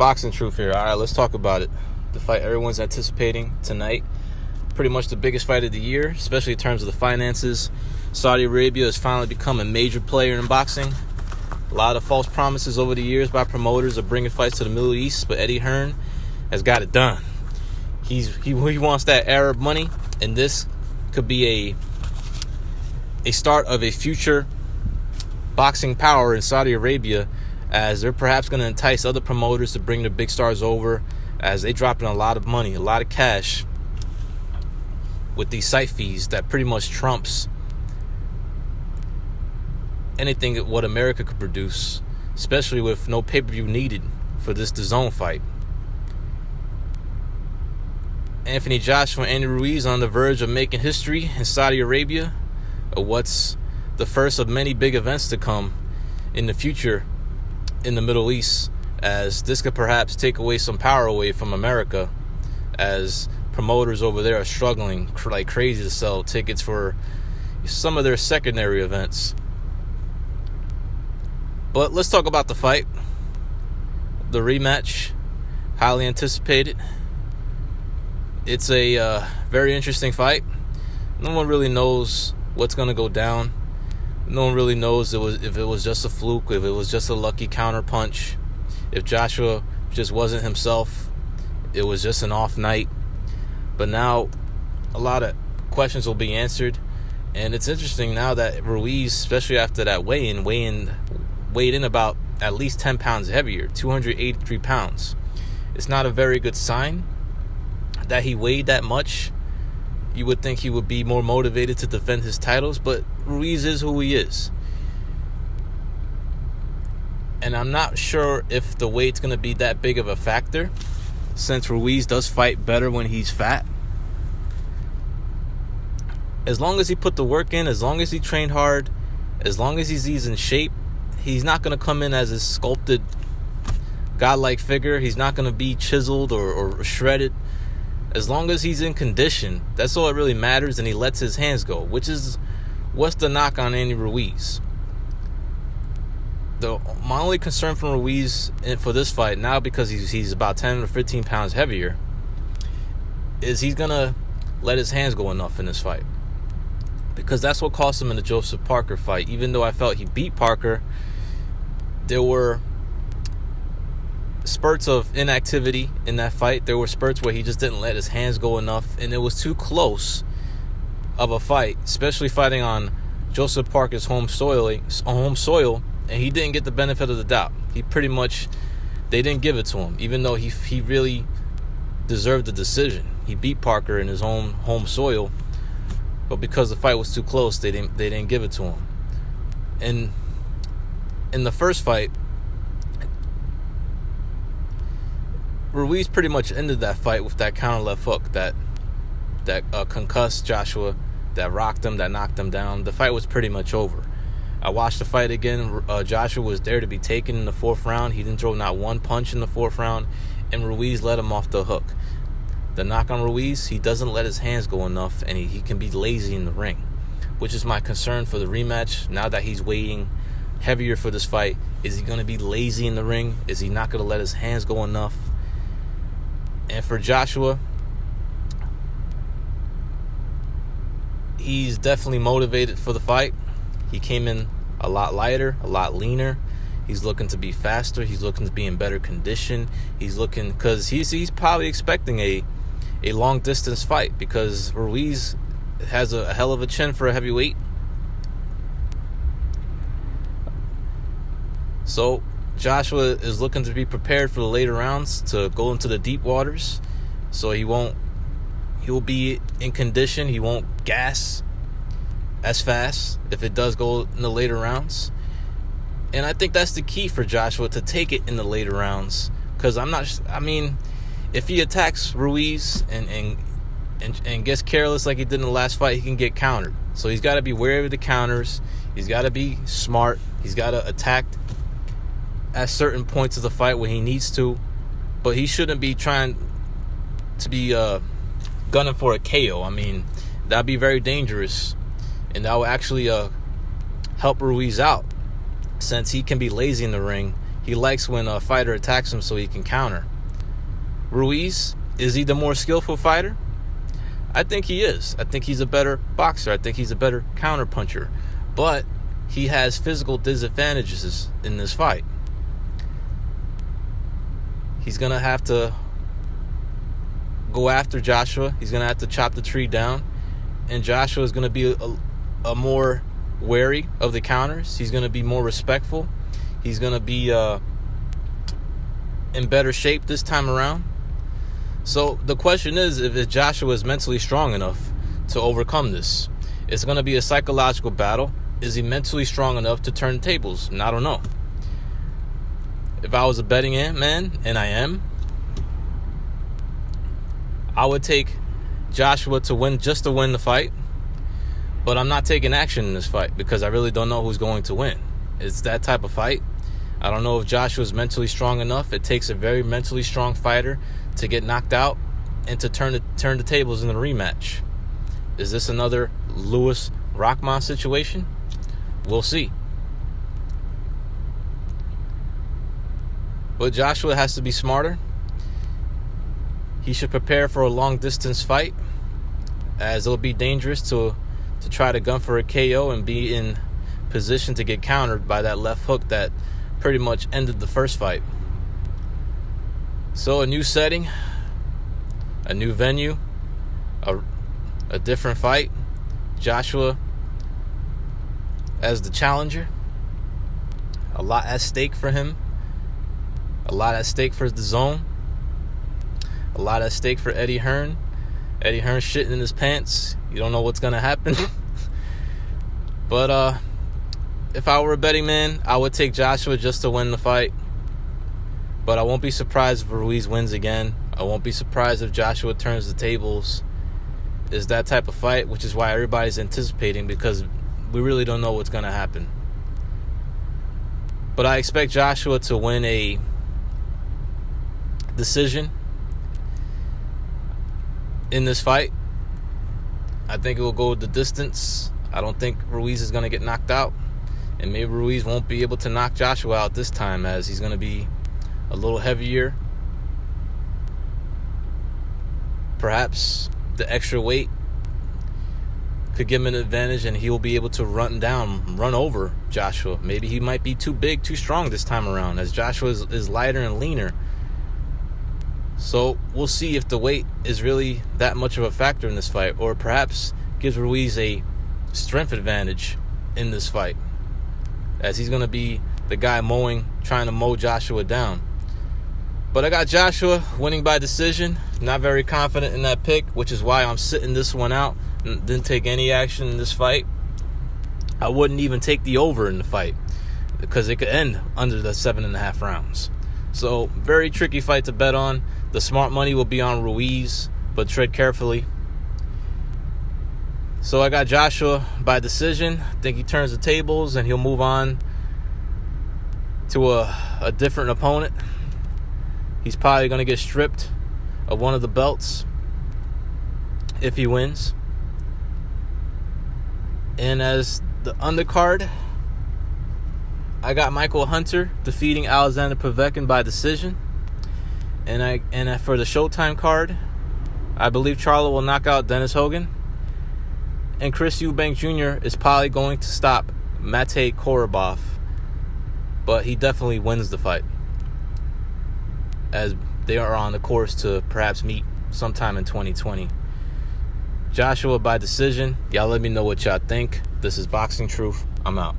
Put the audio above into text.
boxing truth here. All right, let's talk about it. The fight everyone's anticipating tonight. Pretty much the biggest fight of the year, especially in terms of the finances. Saudi Arabia has finally become a major player in boxing. A lot of false promises over the years by promoters of bringing fights to the Middle East, but Eddie Hearn has got it done. He wants that Arab money, and this could be a start of a future boxing power in Saudi Arabia, as they're perhaps going to entice other promoters to bring their big stars over, as they drop in a lot of money, a lot of cash with these site fees that pretty much trumps anything what America could produce, especially with no pay-per-view needed for this DAZN fight. Anthony Joshua and Andy Ruiz on the verge of making history in Saudi Arabia, what's the first of many big events to come in the future in the Middle East, as this could perhaps take away some power away from America, as promoters over there are struggling like crazy to sell tickets for some of their secondary events. But let's talk about the fight. The rematch, highly anticipated. It's a very interesting fight. No one really knows what's going to go down. No one really knows if it was just a fluke, if it was just a lucky counter punch, if Joshua just wasn't himself, it was just an off night. But now a lot of questions will be answered. And it's interesting now that Ruiz, especially after that weighed in about at least 10 pounds heavier, 283 pounds. It's not a very good sign that he weighed that much. You would think he would be more motivated to defend his titles, but Ruiz is who he is. And I'm not sure if the weight's going to be that big of a factor, since Ruiz does fight better when he's fat. As long as he put the work in, as long as he trained hard, as long as he's in shape, he's not going to come in as a sculpted, godlike figure. He's not going to be chiseled or shredded. As long as he's in condition, that's all that really matters, and he lets his hands go, which is what's the knock on Andy Ruiz. My only concern for Ruiz for this fight now, because he's about 10 or 15 pounds heavier, is he's going to let his hands go enough in this fight. Because that's what cost him in the Joseph Parker fight. Even though I felt he beat Parker, there were spurts of inactivity in that fight. There were spurts where he just didn't let his hands go enough, and it was too close of a fight, especially fighting on Joseph Parker's home soil, and he didn't get the benefit of the doubt. They didn't give it to him, even though he really deserved the decision. He beat Parker in his own home soil, but because the fight was too close, they didn't give it to him. And in the first fight, Ruiz pretty much ended that fight with that counter left hook that concussed Joshua, that rocked him, that knocked him down. The fight was pretty much over. I watched the fight again. Joshua was there to be taken in the fourth round. He didn't throw not one punch in the fourth round, and Ruiz let him off the hook. The knock on Ruiz, he doesn't let his hands go enough, and he can be lazy in the ring, which is my concern for the rematch. Now that he's weighing heavier for this fight, is he going to be lazy in the ring? Is he not going to let his hands go enough? And for Joshua, he's definitely motivated for the fight. He came in a lot lighter, a lot leaner. He's looking to be faster. He's looking to be in better condition. He's looking, because he's probably expecting a long distance fight, because Ruiz has a hell of a chin for a heavyweight. So Joshua is looking to be prepared for the later rounds, to go into the deep waters, so he'll be in condition. He won't gas as fast if it does go in the later rounds. And I think that's the key for Joshua, to take it in the later rounds, because if he attacks Ruiz and gets careless like he did in the last fight, he can get countered. So he's got to be wary of the counters. He's got to be smart. He's got to attack at certain points of the fight when he needs to, but he shouldn't be trying to be gunning for a KO. That'd be very dangerous, and that would actually help Ruiz out, since he can be lazy in the ring. He likes when a fighter attacks him so he can counter. Ruiz, is he the more skillful fighter? I think he is. I think he's a better boxer. I think he's a better counter puncher. But he has physical disadvantages in this fight. He's going to have to go after Joshua. He's going to have to chop the tree down. And Joshua is going to be a more wary of the counters. He's going to be more respectful. He's going to be in better shape this time around. So the question is if Joshua is mentally strong enough to overcome this. It's going to be a psychological battle. Is he mentally strong enough to turn the tables? And I don't know. If I was a betting man, and I am, I would take Joshua to win, just to win the fight. But I'm not taking action in this fight because I really don't know who's going to win. It's that type of fight. I don't know if Joshua is mentally strong enough. It takes a very mentally strong fighter to get knocked out and to turn the tables in the rematch. Is this another Lewis Rockman situation? We'll see. But Joshua has to be smarter. He should prepare for a long distance fight, as it'll be dangerous to try to gun for a KO and be in position to get countered by that left hook that pretty much ended the first fight. So a new setting, a new venue, a different fight. Joshua as the challenger. A lot at stake for him. A lot at stake for the zone. A lot at stake for Eddie Hearn. Eddie Hearn shitting in his pants. You don't know what's going to happen. But if I were a betting man, I would take Joshua just to win the fight. But I won't be surprised if Ruiz wins again. I won't be surprised if Joshua turns the tables. It's that type of fight, which is why everybody's anticipating, because we really don't know what's going to happen. But I expect Joshua to win a decision in this fight. I think it will go the distance. I don't think Ruiz is going to get knocked out. And maybe Ruiz won't be able to knock Joshua out this time, as he's going to be a little heavier. Perhaps the extra weight could give him an advantage and he'll be able to run over Joshua. Maybe he might be too big, too strong this time around, as Joshua is lighter and leaner. So we'll see if the weight is really that much of a factor in this fight, or perhaps gives Ruiz a strength advantage in this fight, as he's going to be the guy trying to mow Joshua down. But I got Joshua winning by decision. Not very confident in that pick, which is why I'm sitting this one out. Didn't take any action in this fight. I wouldn't even take the over in the fight, because it could end under the 7.5 rounds. So, very tricky fight to bet on. The smart money will be on Ruiz, but tread carefully. So I got Joshua by decision. I think he turns the tables and he'll move on to a different opponent. He's probably going to get stripped of one of the belts if he wins. And as the undercard, I got Michael Hunter defeating Alexander Povetkin by decision. And for the Showtime card, I believe Charlo will knock out Dennis Hogan. And Chris Eubank Jr. is probably going to stop Matej Korobov. But he definitely wins the fight, as they are on the course to perhaps meet sometime in 2020. Joshua by decision. Y'all let me know what y'all think. This is Boxing Truth. I'm out.